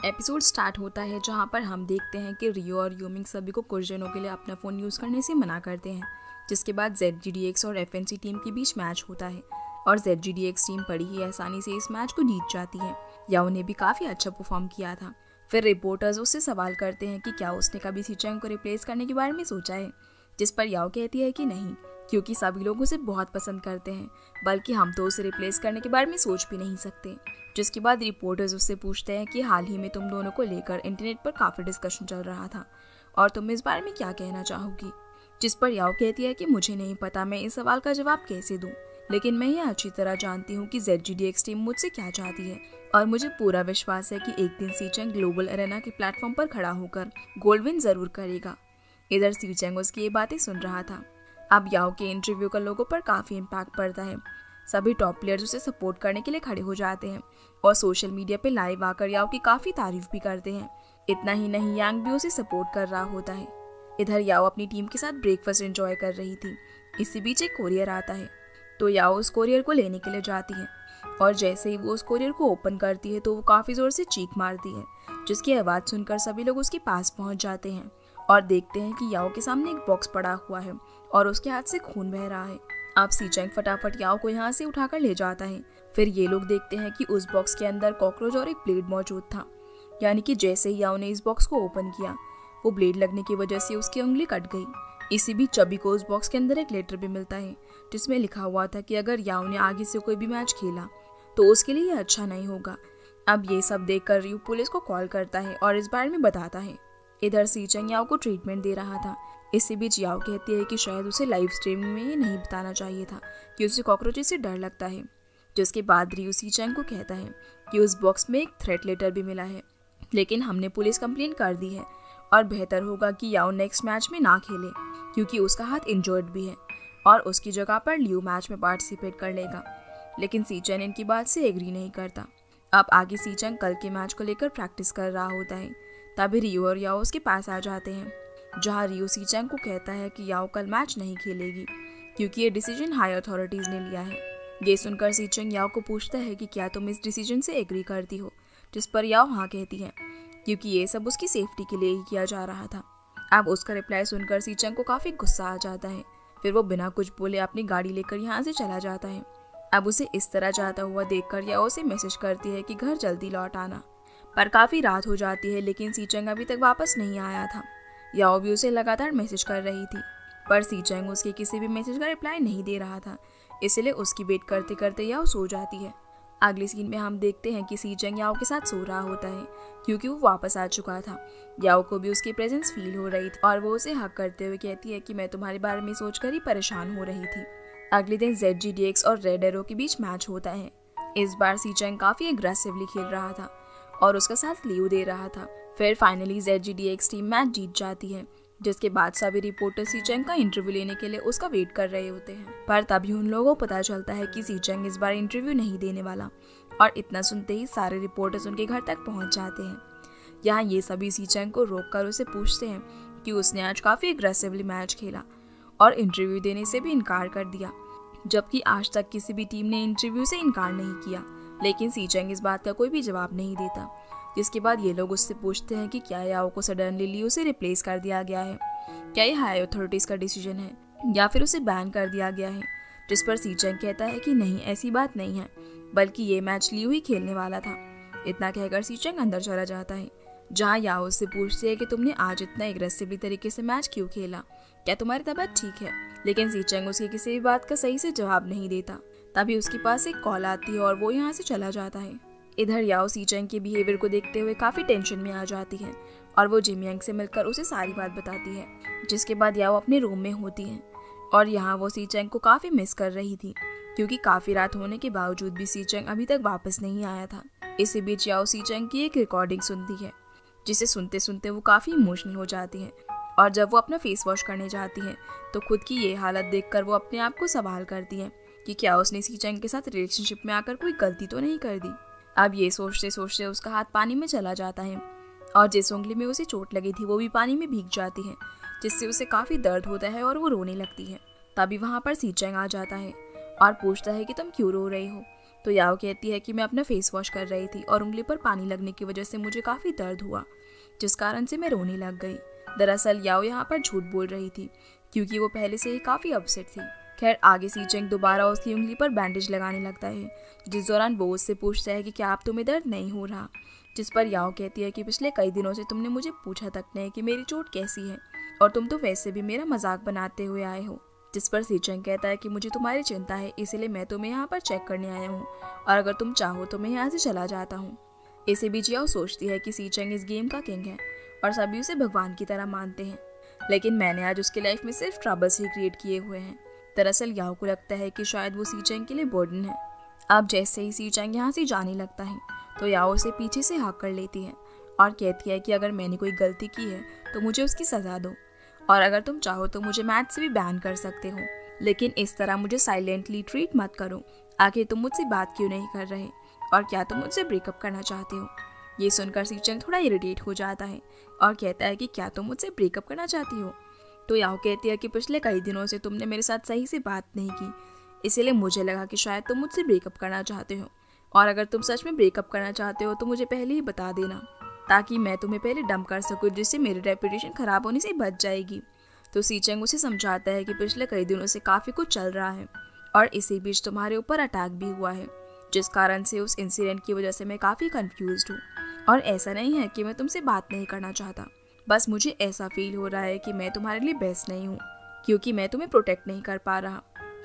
Episode start होता है जहां पर हम देखते हैं कि रियो और यूमिंग सभी को कुछ दिनों के लिए अपना फ़ोन यूज़ करने से मना करते हैं, जिसके बाद ZGDX और FNC टीम के बीच मैच होता है और ZGDX टीम बड़ी ही आसानी से इस मैच को जीत जाती है। याओ ने भी काफ़ी अच्छा परफॉर्म किया था। फिर रिपोर्टर्स उससे सवाल करते हैं कि क्या उसने कभी सीचेंग को रिप्लेस करने के बारे में सोचा है, जिस पर याओ कहती है कि नहीं, क्योंकि सभी लोग उसे बहुत पसंद करते हैं, बल्कि हम तो उसे रिप्लेस करने के बारे में सोच भी नहीं सकते। जिसके बाद रिपोर्टर्स उससे पूछते हैं कि हाल ही में तुम दोनों को लेकर इंटरनेट पर काफ़ी डिस्कशन चल रहा था और तुम इस बारे में क्या कहना चाहोगी, जिस पर याओ कहती है कि मुझे नहीं पता मैं इस सवाल का जवाब कैसे दूं, लेकिन मैं ये अच्छी तरह जानती हूँ कि ZGDX टीम मुझसे क्या चाहती है और मुझे पूरा विश्वास है कि एक दिन सीचेंग ग्लोबल एरेना के प्लेटफॉर्म पर खड़ा होकर गोल्ड विन जरूर करेगा। इधर सीचेंग उसकी ये बातें सुन रहा था। अब याओ के इंटरव्यू का लोगों पर काफ़ी इम्पैक्ट पड़ता है। सभी टॉप प्लेयर्स उसे सपोर्ट करने के लिए खड़े हो जाते हैं और सोशल मीडिया पे लाइव आकर याओ की काफ़ी तारीफ भी करते हैं। इतना ही नहीं, यांग भी उसे सपोर्ट कर रहा होता है। इधर याओ अपनी टीम के साथ ब्रेकफास्ट एंजॉय कर रही थी। इसी बीच एक कोरियर आता है तो याओ उस कोरियर को लेने के लिए जाती है और जैसे ही वो उस कोरियर को ओपन करती है तो वो काफ़ी ज़ोर से चीख मारती है, जिसकी आवाज़ सुनकर सभी लोग उसके पास पहुंच जाते हैं और देखते हैं कि याओ के सामने एक बॉक्स पड़ा हुआ है और उसके हाथ से खून बह रहा है। अब सीचेंग फटाफट याओ को यहाँ से उठाकर ले जाता है। फिर ये लोग देखते हैं कि उस बॉक्स के अंदर कॉकरोच और एक ब्लेड मौजूद था, यानी कि जैसे ही याओ ने इस बॉक्स को ओपन किया वो ब्लेड लगने की वजह से उसकी उंगली कट गई। इसी बीच चबी को उस बॉक्स के अंदर एक लेटर भी मिलता है जिसमें लिखा हुआ था कि अगर याओ ने आगे से कोई भी मैच खेला तो उसके लिए अच्छा नहीं होगा। अब ये सब देखकर रियो पुलिस को कॉल करता है और इस बारे में बताता है। इधर सीचेंग याओ को ट्रीटमेंट दे रहा था। इसी बीच याओ कहती है कि शायद उसे लाइव स्ट्रीमिंग में ये नहीं बताना चाहिए था कि उसे कॉकरोचेस से डर लगता है। जिसके बाद रियो सीचेंग को कहता है कि उस बॉक्स में एक थ्रेट लेटर भी मिला है, लेकिन हमने पुलिस कंप्लेन कर दी है और बेहतर होगा कि याओ नेक्स्ट मैच में ना खेले क्योंकि उसका हाथ इंजर्ड भी है और उसकी जगह पर लियो मैच में पार्टिसिपेट कर लेगा। लेकिन सीचेंग इनकी बात से एग्री नहीं करता। अब आगे सीचेंग कल के मैच को लेकर प्रैक्टिस कर रहा होता है। तभी रियो और याओ उसके पास आ जाते हैं, जहां रियो सीचेंग को कहता है कि याओ कल मैच नहीं खेलेगी क्योंकि ये डिसीजन हाई अथॉरिटीज़ ने लिया है। ये सुनकर सीचेंग याओ को पूछता है कि क्या तुम इस डिसीजन से एग्री करती हो, जिस पर याओ हाँ कहती है क्योंकि ये सब उसकी सेफ्टी के लिए ही किया जा रहा था। अब उसका रिप्लाई सुनकर सीचेंग को काफ़ी गुस्सा आ जाता है। फिर वो बिना कुछ बोले अपनी गाड़ी लेकर यहाँ से चला जाता है। अब उसे इस तरह जाता हुआ देखकर याओ उसे मैसेज करती है कि घर जल्दी लौट आना, पर काफ़ी रात हो जाती है लेकिन सीचेंग अभी तक वापस नहीं आया था। याओ भी उसे लगातार मैसेज कर रही थी, पर सीचेंग उसके किसी भी मैसेज का रिप्लाई नहीं दे रहा था, इसलिए उसकी वेट करते करते याओ सो जाती है। अगली सीन में हम देखते हैं कि सीचेंग याओ के साथ सो रहा होता है क्योंकि वो वापस आ चुका था। याओ को भी उसकी प्रेजेंस फील हो रही थी और वो उसे हक करते हुए कहती है कि मैं तुम्हारे बारे में सोचकर ही परेशान हो रही थी। अगले दिन ZGDX और रेड एरो के बीच मैच होता है। इस बार सीचेंग काफ़ी एग्रेसिवली खेल रहा था और उसका साथ लियो दे रहा था। फिर फाइनली ZGDX टीम मैच जीत जाती है, जिसके बाद सभी रिपोर्टर सीचेंग का इंटरव्यू लेने के लिए उसका वेट कर रहे होते हैं। पर तभी उन लोगों को पता चलता है कि सीचेंग इस बार इंटरव्यू नहीं देने वाला और इतना सुनते ही सारे रिपोर्टर्स उनके घर तक पहुंच जाते हैं। यहाँ ये सभी सीचेंग को रोककर उसे पूछते हैं कि उसने आज काफ़ी एग्रेसिवली मैच खेला और इंटरव्यू देने से भी इनकार कर दिया, जबकि आज तक किसी भी टीम ने इंटरव्यू से इनकार नहीं किया। लेकिन सीचेंग इस बात का कोई भी जवाब नहीं देता। जिसके बाद ये लोग उससे पूछते हैं कि क्या याओ को सडनली लियो से रिप्लेस कर दिया गया है, क्या ये हाई अथॉरिटीज़ का डिसीजन है या फिर उसे बैन कर दिया गया है। जिस पर सीचेंग कहता है कि नहीं, ऐसी बात नहीं है, बल्कि ये मैच लियो ही खेलने वाला था। इतना कहकर सीचेंग अंदर चला जाता है, जहाँ याओ उससे पूछती है कि तुमने आज इतना एग्रेसिवली तरीके से मैच क्यों खेला, क्या तुम्हारी तबीयत ठीक है। लेकिन सीचेंग उसकी किसी भी बात का सही से जवाब नहीं देता। तभी उसके पास एक कॉल आती है और वो यहाँ से चला जाता है। इधर याओ सीचेंग के बिहेवियर को देखते हुए काफ़ी टेंशन में आ जाती है और वो जिमयांग से मिलकर उसे सारी बात बताती है। जिसके बाद याओ अपने रूम में होती है और यहाँ वो सीचेंग को काफ़ी मिस कर रही थी क्योंकि काफ़ी रात होने के बावजूद भी सीचेंग अभी तक वापस नहीं आया था। इसी बीच याओ सीचेंग की एक रिकॉर्डिंग सुनती है, जिसे सुनते सुनते वो काफ़ी इमोशनल हो जाती है और जब वो अपना फेस वॉश करने जाती है तो खुद की ये हालत देखकर वो अपने आप को सवाल करती है कि क्या उसने सीचेंग के साथ रिलेशनशिप में आकर कोई गलती तो नहीं कर दी। अब ये सोचते सोचते उसका हाथ पानी में चला जाता है और जिस उंगली में उसे चोट लगी थी वो भी पानी में भीग जाती है, जिससे उसे काफ़ी दर्द होता है और वो रोने लगती है। तभी वहाँ पर सीचेंग आ जाता है और पूछता है कि तुम क्यों रो रही हो। तो याओ कहती है कि मैं अपना फेस वॉश कर रही थी और उंगली पर पानी लगने की वजह से मुझे काफ़ी दर्द हुआ, जिस कारण से मैं रोने लग गई। दरअसल याओ यहाँ पर झूठ बोल रही थी क्योंकि वो पहले से ही काफ़ी अपसेट थी। खैर आगे सी चेंग दोबारा उसकी उंगली पर बैंडेज लगाने लगता है, जिस दौरान वो उससे पूछता है कि क्या आप तुम्हें दर्द नहीं हो रहा, जिस पर याओ कहती है कि पिछले कई दिनों से तुमने मुझे पूछा तक नहीं कि मेरी चोट कैसी है और तुम तो वैसे भी मेरा मजाक बनाते हुए आए हो। जिस पर सी चेंग कहता है कि मुझे तुम्हारी चिंता है, इसीलिए मैं तुम्हें यहाँ पर चेक करने आया हूँ और अगर तुम चाहो तो मैं यहाँ से चला जाता हूँ। इसी बीच याओ सोचती है कि सी चेंग इस गेम का किंग है और सभी उसे भगवान की तरह मानते हैं, लेकिन मैंने आज उसके लाइफ में सिर्फ ट्रबल्स ही क्रिएट किए हुए हैं। दरअसल याओ को लगता है कि शायद वो सी चेंग के लिए बर्डन है। अब जैसे ही सी चेंग यहाँ से जाने लगता है तो याओ उसे पीछे से हाँक कर लेती है और कहती है कि अगर मैंने कोई गलती की है तो मुझे उसकी सज़ा दो और अगर तुम चाहो तो मुझे मैच से भी बैन कर सकते हो, लेकिन इस तरह मुझे साइलेंटली ट्रीट मत करो। आखिर तुम मुझसे बात क्यों नहीं कर रहे और क्या तुम मुझसे ब्रेकअप करना चाहते हो? ये सुनकर सी चेंग थोड़ा इरिटेट हो जाता है और कहता है कि क्या तुम मुझसे ब्रेकअप करना चाहती हो? तो याओ कहती है कि पिछले कई दिनों से तुमने मेरे साथ सही से बात नहीं की, इसीलिए मुझे लगा कि शायद तुम मुझसे ब्रेकअप करना चाहते हो और अगर तुम सच में ब्रेकअप करना चाहते हो तो मुझे पहले ही बता देना ताकि मैं तुम्हें पहले डंप कर सकूं, जिससे मेरी रेपुटेशन खराब होने से बच जाएगी। तो सी चेंग उसे समझाता है कि पिछले कई दिनों से काफ़ी कुछ चल रहा है और इसी बीच तुम्हारे ऊपर अटैक भी हुआ है, जिस कारण से उस इंसिडेंट की वजह से मैं काफ़ी कंफ्यूज्ड हूँ। और ऐसा नहीं है कि मैं तुमसे बात नहीं करना चाहता, बस मुझे ऐसा फील हो रहा है कि मैं तुम्हारे लिए बेस्ट नहीं हूँ क्योंकि मैं तुम्हें प्रोटेक्ट नहीं कर पा रहा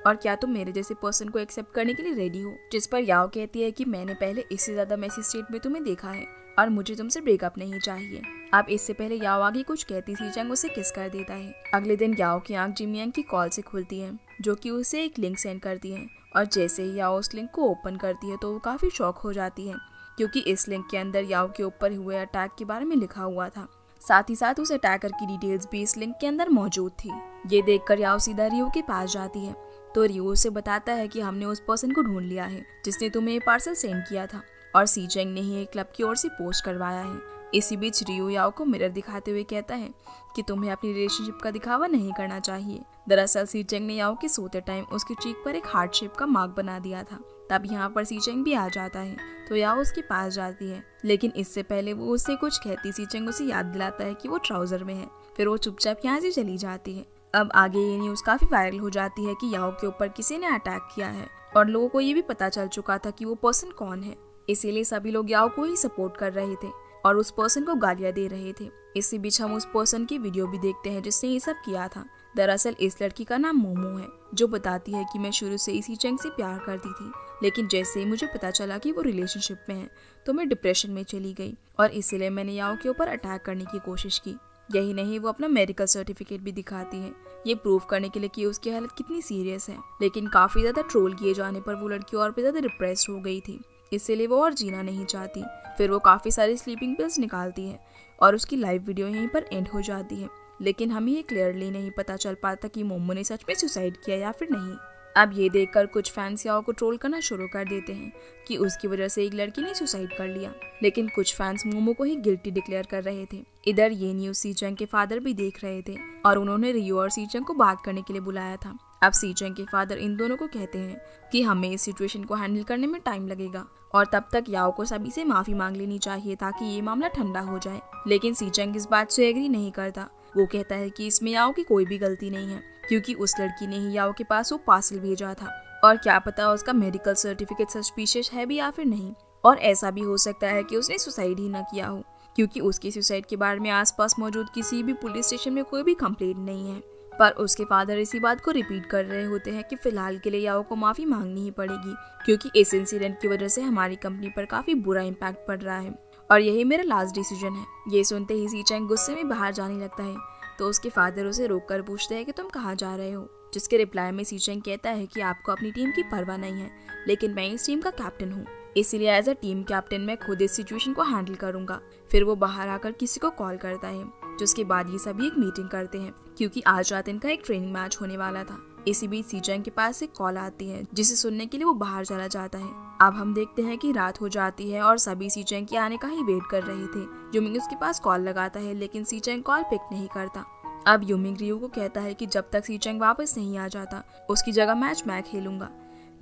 और क्या तुम मेरे जैसे पर्सन को एक्सेप्ट करने के लिए रेडी हो? जिस पर याओ कहती है कि मैंने पहले इससे ज़्यादा मैसी स्टेट में तुम्हें देखा है और मुझे तुमसे ब्रेकअप नहीं चाहिए। अब इससे पहले याओ आगे कुछ कहती सी चेंग उसे किस कर देता है। अगले दिन याओ की आंख जिमियांग की कॉल से खुलती है जो कि उसे एक लिंक सेंड करती है और जैसे ही याओ उस लिंक को ओपन करती है तो वो काफ़ी शॉक हो जाती है क्योंकि इस लिंक के अंदर याओ के ऊपर हुए अटैक के बारे में लिखा हुआ था। साथ ही साथ उस अटैकर की डिटेल्स भी इस लिंक के अंदर मौजूद थी। ये देखकर याओ सीधा रियो के पास जाती है तो रियो उसे बताता है कि हमने उस पर्सन को ढूंढ लिया है जिसने तुम्हें ये पार्सल सेंड किया था और सी चेंग ने ही एक क्लब की ओर से पोस्ट करवाया है। इसी बीच रियो याओ को मिरर दिखाते हुए कहता है कि तुम्हें अपनी रिलेशनशिप का दिखावा नहीं करना चाहिए। दरअसल सी चेंग ने याओ के सोते टाइम उसकी चीक पर एक हार्ट शेप का मार्क बना दिया था। तब यहाँ पर सी चेंग भी आ जाता है तो याओ उसके पास जाती है, लेकिन इससे पहले वो उससे कुछ कहती सी चेंग उसे याद दिलाता है कि वो ट्राउजर में है। फिर वो चुपचाप यहाँ से चली जाती है। अब आगे ये न्यूज़ काफ़ी वायरल हो जाती है कि याओ के ऊपर किसी ने अटैक किया है और लोगों को ये भी पता चल चुका था कि वो पर्सन कौन है, इसीलिए सभी लोग याओ को ही सपोर्ट कर रहे थे और उस पर्सन को गालियाँ दे रहे थे। इसी बीच हम उस पर्सन की वीडियो भी देखते हैं जिसने ये सब किया था। दरअसल इस लड़की का नाम मोमो है जो बताती है कि मैं शुरू से इसी चेंग से प्यार करती थी, लेकिन जैसे ही मुझे पता चला कि वो रिलेशनशिप में है तो मैं डिप्रेशन में चली गई और इसीलिए मैंने याओ के ऊपर अटैक करने की कोशिश की। यही नहीं, वो अपना मेडिकल सर्टिफिकेट भी दिखाती है ये प्रूव करने के लिए कि उसकी हालत कितनी सीरियस है। लेकिन काफ़ी ज़्यादा ट्रोल किए जाने पर वो लड़की और भी ज़्यादा डिप्रेस्ड हो गई थी, इसीलिए वो और जीना नहीं चाहती। फिर वो काफ़ी सारी स्लीपिंग पिल्स निकालती है और उसकी लाइव वीडियो यहीं पर एंड हो जाती है, लेकिन हमें ये क्लियरली नहीं पता चल पाता कि मोमो ने सच में सुसाइड किया या फिर नहीं। अब ये देखकर कुछ फैंस याओ को ट्रोल करना शुरू कर देते हैं कि उसकी वजह से एक लड़की ने सुसाइड कर लिया, लेकिन कुछ फैंस मोमो को ही गिल्टी डिक्लेयर कर रहे थे। इधर ये न्यूज़ सी चेंग के फादर भी देख रहे थे और उन्होंने रियो और सी चेंग को बात करने के लिए बुलाया था। अब सी चेंग के फादर इन दोनों को कहते हैं कि हमें इस सिचुएशन को हैंडल करने में टाइम लगेगा और तब तक याओ को सभी से माफ़ी मांग लेनी चाहिए ताकि ये मामला ठंडा हो जाए। लेकिन सी चेंग इस बात से एग्री नहीं करता। वो कहता है कि इसमें याओ की कोई भी गलती नहीं है क्योंकि उस लड़की ने ही याओ के पास वो पार्सल भेजा था और क्या पता उसका मेडिकल सर्टिफिकेट सस्पिशियस है भी या फिर नहीं, और ऐसा भी हो सकता है कि उसने सुसाइड ही न किया हो क्योंकि उसकी सुसाइड के बारे में आसपास मौजूद किसी भी पुलिस स्टेशन में कोई भी कंप्लेंट नहीं है। पर उसके फादर इसी बात को रिपीट कर रहे होते हैं कि फिलहाल के लिए याओ को माफ़ी मांगनी ही पड़ेगी क्योंकि इस इंसिडेंट की वजह से हमारी कंपनी पर काफ़ी बुरा इम्पैक्ट पड़ रहा है और यही मेरा लास्ट डिसीजन है। ये सुनते ही सी चेंग गुस्से में बाहर जाने लगता है तो उसके फादर उसे रोककर पूछते हैं कि तुम कहाँ जा रहे हो, जिसके रिप्लाई में सी चेंग कहता है कि आपको अपनी टीम की परवाह नहीं है, लेकिन मैं इस टीम का कैप्टन हूँ, इसीलिए एज अ टीम कैप्टन मैं खुद इस सिचुएशन को हैंडल करूंगा। फिर वो बाहर आकर किसी को कॉल करता है, जिसके बाद ये सभी एक मीटिंग करते हैं क्योंकि आज रात इनका एक ट्रेनिंग मैच होने वाला था। इसी बीच सी चेंग के पास एक कॉल आती है जिसे सुनने के लिए वो बाहर चला जाता है। अब हम देखते हैं कि रात हो जाती है और सभी सी चेंग के आने का ही वेट कर रहे थे। यूमिंग उसके पास कॉल लगाता है लेकिन सी चेंग कॉल पिक नहीं करता। अब यूमिंग रियो को कहता है कि जब तक सी चेंग वापस नहीं आ जाता उसकी जगह मैच मैं खेलूंगा।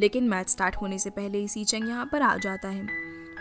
लेकिन मैच स्टार्ट होने से पहले ही सीचेंग यहाँ पर आ जाता है।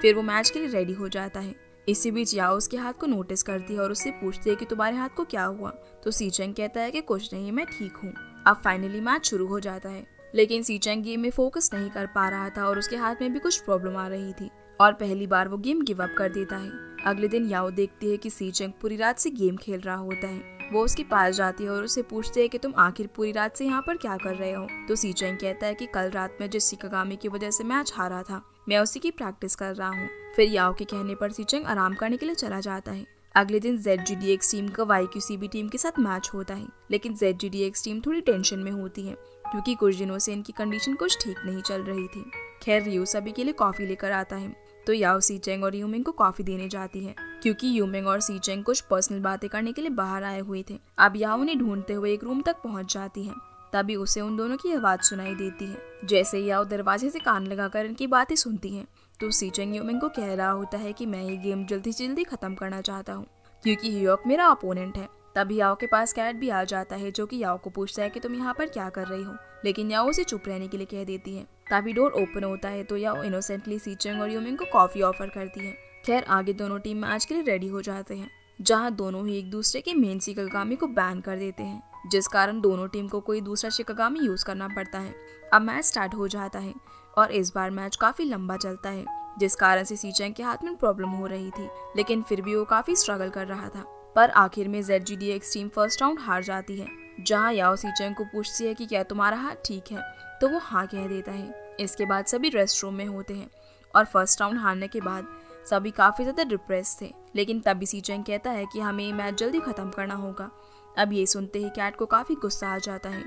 फिर वो मैच के लिए रेडी हो जाता है। इसी बीच याओ उसके हाथ को नोटिस करती है और उससे पूछती है कि तुम्हारे हाथ को क्या हुआ। तो सीचेंग कहता है कि कुछ नहीं, मैं ठीक हूँ। अब फाइनली मैच शुरू हो जाता है, लेकिन सीचेंग गेम में फोकस नहीं कर पा रहा था और उसके हाथ में भी कुछ प्रॉब्लम आ रही थी और पहली बार वो गेम गिव अप कर देता है। अगले दिन याओ देखती है कि सीचेंग पूरी रात से गेम खेल रहा होता है। वो उसके पास जाती है और उससे पूछती है कि तुम आखिर पूरी रात से यहाँ पर क्या कर रहे हो। तो सीचेंग कहता है कि कल रात में जिस शिकागामी की वजह से मैच हारा था, मैं उसी की प्रैक्टिस कर रहा हूँ। फिर याओ के कहने पर सीचेंग आराम करने के लिए चला जाता है। अगले दिन ZGDX टीम का YQCB टीम के साथ मैच होता है, लेकिन ZGDX टीम थोड़ी टेंशन में होती है क्योंकि कुछ दिनों से इनकी कंडीशन कुछ ठीक नहीं चल रही थी। खैर रियो सभी के लिए कॉफी लेकर आता है, तो याओ सीचेंग और यूमिंग को कॉफी देने जाती है क्योंकि यूमिंग और सीचेंग कुछ पर्सनल बातें करने के लिए बाहर आए हुए थे। अब याओ उन्हें ढूंढते हुए एक रूम तक पहुंच जाती है, तभी उसे उन दोनों की आवाज सुनाई देती है। जैसे याओ दरवाजे से कान लगाकर इनकी बातें सुनती है, तो सीचेंग यूमिंग को कह रहा होता है कि मैं ये गेम जल्दी से जल्दी खत्म करना चाहता हूँ क्योंकि ह्योक मेरा अपोनेंट है। तभी याओ के पास कैट भी आ जाता है, जो कि याओ को पूछता है कि तुम यहाँ पर क्या कर रही हो, लेकिन याओ उसे चुप रहने के लिए कह देती है। तभी डोर ओपन होता है, तो याओ इनोसेंटली सीचेंग और यूमिंग को कॉफी ऑफर करती है। खैर आगे दोनों टीम मैच के लिए रेडी हो जाते हैं, जहाँ दोनों ही एक दूसरे के मेन शिकागामी को बैन कर देते हैं, जिस कारण दोनों टीम को कोई दूसरा शिकागामी यूज करना पड़ता है। अब मैच स्टार्ट हो जाता है और इस बार मैच काफी लंबा चलता है, जिस कारण से सीचेंग के हाथ में प्रॉब्लम हो रही थी, लेकिन फिर भी वो काफी स्ट्रगल कर रहा था। पर आखिर में ZGDX टीम फर्स्ट राउंड हार जाती है, जहां याओ सीचेंग को पूछती है कि क्या तुम्हारा हाथ ठीक है, तो वो हाँ कह देता है। इसके बाद सभी रेस्ट रूम में होते हैं और फर्स्ट राउंड हारने के बाद सभी काफी ज्यादा डिप्रेस थे, लेकिन तभी सीचेंग कहता है कि हमें मैच जल्दी खत्म करना होगा। अब ये सुनते ही कैट को काफी गुस्सा आ जाता है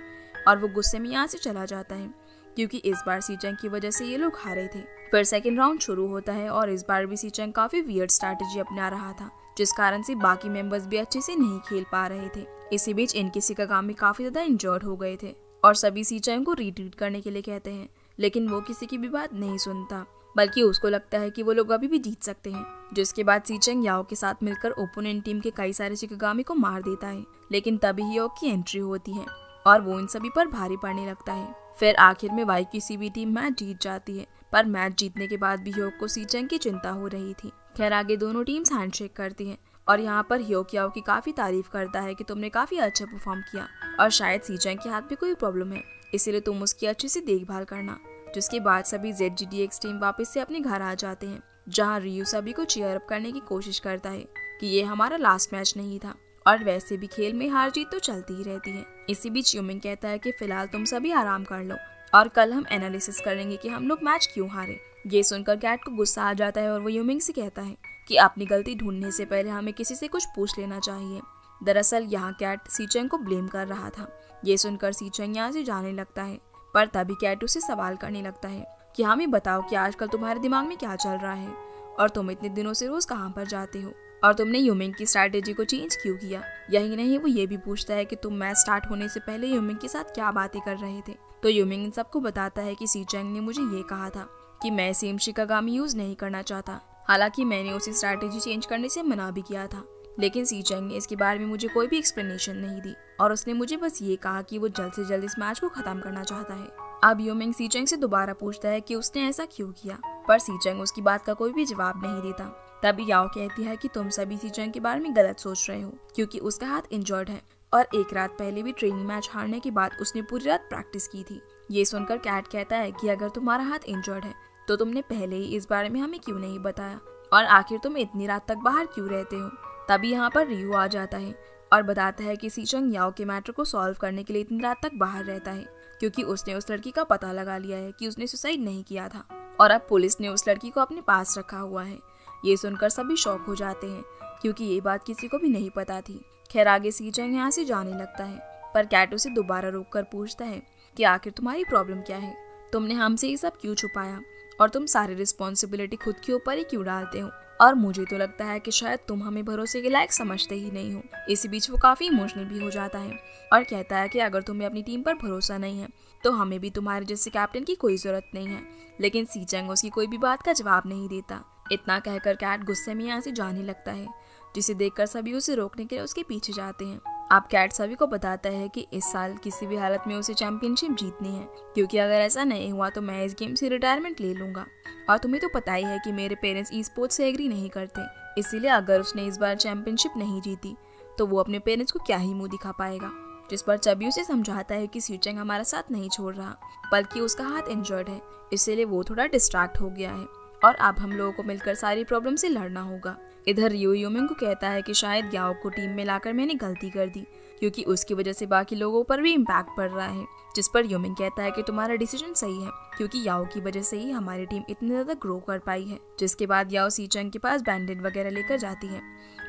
और वो गुस्से में यहाँ से चला जाता है क्योंकि इस बार सीचेंग की वजह से ये लोग हारे थे। फिर सेकंड राउंड शुरू होता है और इस बार भी सीचेंग काफी वियर्ड स्ट्रैटेजी अपना रहा था, जिस कारण से बाकी मेंबर्स भी अच्छे से नहीं खेल पा रहे थे। इसी बीच इनके शिकागामी काफी ज्यादा इंजर्ड हो गए थे और सभी सीचेंग को रिट्रीट करने के लिए कहते हैं, लेकिन वो किसी की भी बात नहीं सुनता, बल्कि उसको लगता है कि वो लोग अभी भी जीत सकते हैं। जिसके बाद सीचेंग याओ के साथ मिलकर ओपोनेंट टीम के कई सारे शिकागामी को मार देता है, लेकिन तभी ह्योक की एंट्री होती है और वो इन सभी पर भारी पड़ने लगता है। फिर आखिर में YQCB टीम मैच जीत जाती है, पर मैच जीतने के बाद भी ह्योक को सीचेंग की चिंता हो रही थी। खैर आगे दोनों टीम्स हैंडशेक करती हैं और यहाँ पर ह्योक याओ की काफी तारीफ करता है कि तुमने काफी अच्छा परफॉर्म किया और शायद सीचेंग के हाथ में कोई प्रॉब्लम है, इसीलिए तुम उसकी अच्छे से देखभाल करना। जिसके बाद सभी ZGDX टीम वापस से अपने घर आ जाते हैं, जहाँ रियो सभी को चीयर अप करने की कोशिश करता है कि ये हमारा लास्ट मैच नहीं था और वैसे भी खेल में हार जीत तो चलती ही रहती है। इसी बीच यूमिंग कहता है कि फिलहाल तुम सभी आराम कर लो और कल हम एनालिसिस करेंगे कि हम लोग मैच क्यों हारे। ये सुनकर कैट को गुस्सा आ जाता है और वो यूमिंग से कहता है कि अपनी गलती ढूंढने से पहले हमें किसी से कुछ पूछ लेना चाहिए। दरअसल यहाँ कैट सीचेंग को ब्लेम कर रहा था। ये सुनकर सीचेंग यहाँ से जाने लगता है, पर तभी कैट उसे सवाल करने लगता है कि हमें बताओ कि आजकल तुम्हारे दिमाग में क्या चल रहा है और तुम इतने दिनों से रोज कहाँ पर जाते हो और तुमने यूमिंग की स्ट्रैटेजी को चेंज क्यों किया। यही नहीं, वो ये भी पूछता है कि तुम मैच स्टार्ट होने से पहले यूमिंग के साथ क्या बातें कर रहे थे। तो यूमिंग इन सबको बताता है कि सीचेंग ने मुझे ये कहा था कि मैं सेम शिकागामी यूज नहीं करना चाहता, हालांकि मैंने उसे स्ट्रैटेजी चेंज करने से मना भी किया था, लेकिन सीचेंग ने इसके बारे में मुझे कोई भी एक्सप्लेनेशन नहीं दी और उसने मुझे बस ये कहा कि वो जल्द से जल्द इस मैच को खत्म करना चाहता है। अब यूमिंग सीचेंग से दोबारा पूछता है कि उसने ऐसा क्यों किया, पर सीचेंग उसकी बात का कोई भी जवाब नहीं देता। तभी याओ कहती है कि तुम सभी सीचेंग के बारे में गलत सोच रहे हो क्योंकि उसका हाथ इंजर्ड है और एक रात पहले भी ट्रेनिंग मैच हारने के बाद उसने पूरी रात प्रैक्टिस की थी। ये सुनकर कैट कहता है कि अगर तुम्हारा हाथ इंजर्ड है तो तुमने पहले ही इस बारे में हमें क्यों नहीं बताया और आखिर तुम इतनी रात तक बाहर क्यों रहते हो। तभी यहाँ पर रियो आ जाता है और बताता है कि सीचेंग याओ के मैटर को सॉल्व करने के लिए इतनी रात तक बाहर रहता है क्योंकि उसने उस लड़की का पता लगा लिया है कि उसने सुसाइड नहीं किया था और अब पुलिस ने उस लड़की को अपने पास रखा हुआ है। ये सुनकर सभी शॉक हो जाते हैं क्योंकि ये बात किसी को भी नहीं पता थी। खैर आगे सीचेंग यहाँ से जाने लगता है, पर कैट उसे दोबारा रोककर पूछता है कि आखिर तुम्हारी प्रॉब्लम क्या है, तुमने हमसे ये सब क्यों छुपाया और तुम सारी रिस्पॉन्सिबिलिटी खुद के ऊपर ही क्यों डालते हो और मुझे तो लगता है कि शायद तुम हमें भरोसे के लायक समझते ही नहीं हो। इसी बीच वो काफी इमोशनल भी हो जाता है और कहता है कि अगर तुम्हें अपनी टीम पर भरोसा नहीं है तो हमें भी तुम्हारे जैसे कैप्टन की कोई जरूरत नहीं है, लेकिन सीचेंग उसकी कोई भी बात का जवाब नहीं देता। इतना कहकर कैट गुस्से में यहाँ से जाने लगता है, जिसे देखकर सभी उसे रोकने के लिए उसके पीछे जाते हैं अब कैट सभी को बताता है कि इस साल किसी भी हालत में उसे चैंपियनशिप जीतनी है, क्योंकि अगर ऐसा नहीं हुआ तो मैं इस गेम से रिटायरमेंट ले लूंगा। और तुम्हें तो पता ही है कि मेरे पेरेंट्स ई स्पोर्ट्स से एग्री नहीं करते, इसीलिए अगर उसने इस बार चैंपियनशिप नहीं जीती तो वो अपने पेरेंट्स को क्या ही मुंह दिखा पाएगा। जिस पर चबी उसे समझाता है कि सीचेंग हमारा साथ नहीं छोड़ रहा, बल्कि उसका हाथ इंजर्ड है, इसीलिए वो थोड़ा डिस्ट्रैक्ट हो गया है और अब हम लोगों को मिलकर सारी प्रॉब्लम से लड़ना होगा। इधर रियो यूमिंग को कहता है कि शायद याओ को टीम में लाकर मैंने गलती कर दी, क्योंकि उसकी वजह से बाकी लोगों पर भी इम्पैक्ट पड़ रहा है। जिस पर यूमिंग कहता है कि तुम्हारा डिसीजन सही है, क्योंकि याओ की वजह से ही हमारी टीम इतनी ज्यादा ग्रो कर पाई है। जिसके बाद याओ सीचेंग के पास बैंडेड वगैरह लेकर जाती है,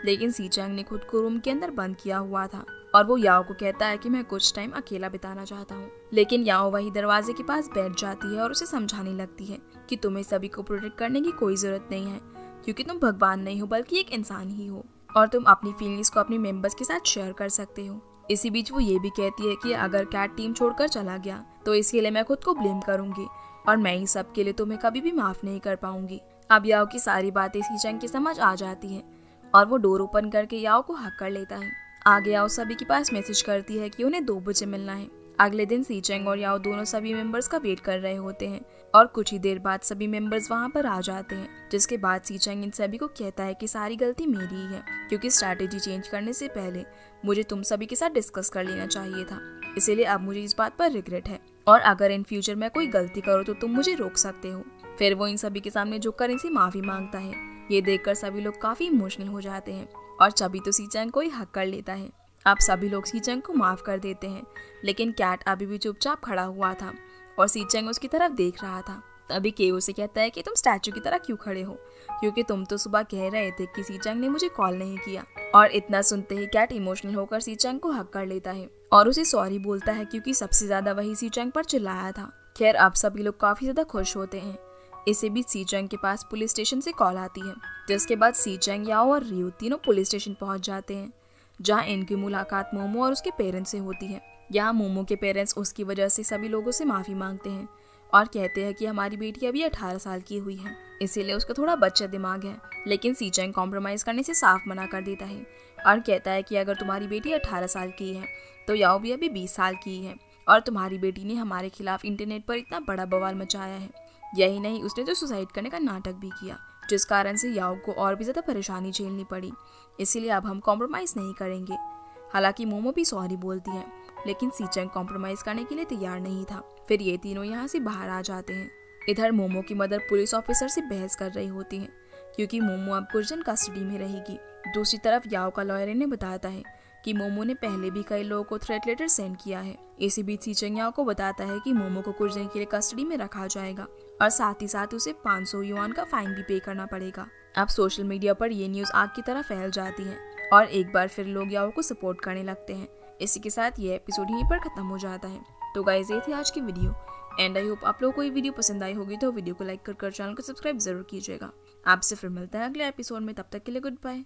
लेकिन सीचेंग ने खुद को रूम के अंदर बंद किया हुआ था और वो याओ को कहता है कि मैं कुछ टाइम अकेला बिताना चाहता हूँ। लेकिन याओ वही दरवाजे के पास बैठ जाती है और उसे समझाने लगती है कि तुम्हें सभी को प्रोटेक्ट करने की कोई जरूरत नहीं है, क्योंकि तुम भगवान नहीं हो बल्कि एक इंसान ही हो और तुम अपनी फीलिंग्स को अपने मेंबर्स के साथ शेयर कर सकते हो। इसी बीच वो ये भी कहती है कि अगर कैट टीम छोड़कर चला गया तो इसके लिए मैं खुद को ब्लेम करूंगी और मैं ही सब के लिए तुम्हें कभी भी माफ नहीं कर पाऊंगी। अब याओ की सारी बातें सीचेंग की समझ आ जाती है और वो डोर ओपन करके याओ को हक कर लेता है। आगे याओ सभी के पास मैसेज करती है कि उन्हें 2 बजे मिलना है। अगले दिन सीचेंग और याओ दोनों सभी मेंबर्स का वेट कर रहे होते हैं और कुछ ही देर बाद सभी मेंबर्स वहां पर आ जाते हैं। जिसके बाद सीचेंग इन सभी को कहता है कि सारी गलती मेरी ही है, क्योंकि स्ट्रैटेजी चेंज करने से पहले मुझे तुम सभी के साथ डिस्कस कर लेना चाहिए था, इसीलिए अब मुझे इस बात पर रिग्रेट है और अगर इन फ्यूचर मैं कोई गलती करूँ तो तुम मुझे रोक सकते हो। फिर वो इन सभी के सामने झुककर इनसे माफी मांगता है। ये देखकर सभी लोग काफी इमोशनल हो जाते हैं और चबी तो सीचेंग को ही हक कर लेता है। अब सभी लोग सीचेंग को माफ कर देते हैं, लेकिन कैट अभी भी चुपचाप खड़ा हुआ था और सीचेंग उसकी तरफ देख रहा था। तभी केओ से कहता है कि तुम स्टैचू की तरह क्यों खड़े हो, क्योंकि तुम तो सुबह कह रहे थे कि सीचेंग ने मुझे कॉल नहीं किया। और इतना सुनते ही कैट इमोशनल होकर सीचेंग को हक कर लेता है और उसे सॉरी बोलता है, क्योंकि सबसे ज्यादा वही सीचेंग पर चिल्लाया था। खैर अब सभी लोग काफी ज्यादा खुश होते हैं। इसी बीच सीचेंग के पास पुलिस स्टेशन से कॉल आती है, जिसके बाद सीचेंग, याओ और रियो तीनों पुलिस स्टेशन पहुंच जाते हैं, जहां इनकी मुलाकात मोमो और उसके पेरेंट्स से होती है। यहाँ मोमो के पेरेंट्स उसकी वजह से सभी लोगों से माफी मांगते हैं और कहते हैं कि हमारी बेटी अभी 18 साल की हुई है, इसीलिए उसका थोड़ा बच्चा दिमाग है। लेकिन सीचेंग कॉम्प्रोमाइज करने से साफ मना कर देता है और कहता है कि अगर तुम्हारी बेटी 18 साल की है तो याओ भी अभी 20 साल की है और तुम्हारी बेटी ने हमारे खिलाफ इंटरनेट पर इतना बड़ा बवाल मचाया है। यही नहीं, उसने तो सुसाइड करने का नाटक भी किया, जिस कारण से याओ को और भी ज्यादा परेशानी झेलनी पड़ी, इसीलिए अब हम कॉम्प्रोमाइज नहीं करेंगे। हालांकि मोमो भी सॉरी बोलती है, लेकिन सीचेंग कॉम्प्रोमाइज करने के लिए तैयार नहीं था। फिर ये तीनों यहाँ से बाहर आ जाते हैं। इधर मोमो की मदर पुलिस ऑफिसर से बहस कर रही होती है, क्योंकि मोमो अब कुछ दिन कस्टडी में रहेगी। दूसरी तरफ याओ का लॉयर इन्हें बताता है कि मोमो ने पहले भी कई लोगों को थ्रेट लेटर सेंड किया है। इसी बीच सीचेंग याओ को बताता है कि मोमो को कुछ दिन के लिए कस्टडी में रखा जाएगा और साथ ही साथ उसे 500 युआन का फाइन भी पे करना पड़ेगा। अब सोशल मीडिया पर ये न्यूज आग की तरह फैल जाती है और एक बार फिर लोग याओ को सपोर्ट करने लगते हैं। इसी के साथ ये एपिसोड यहीं पर खत्म हो जाता है। तो गाइस, ये थी आज की वीडियो एंड आई होप आप लोगों को ये वीडियो पसंद आई होगी, तो वीडियो को लाइक कर चैनल को सब्सक्राइब जरूर कीजिएगा। आपसे फिर मिलते हैं अगले एपिसोड में, तब तक के लिए गुड बाय।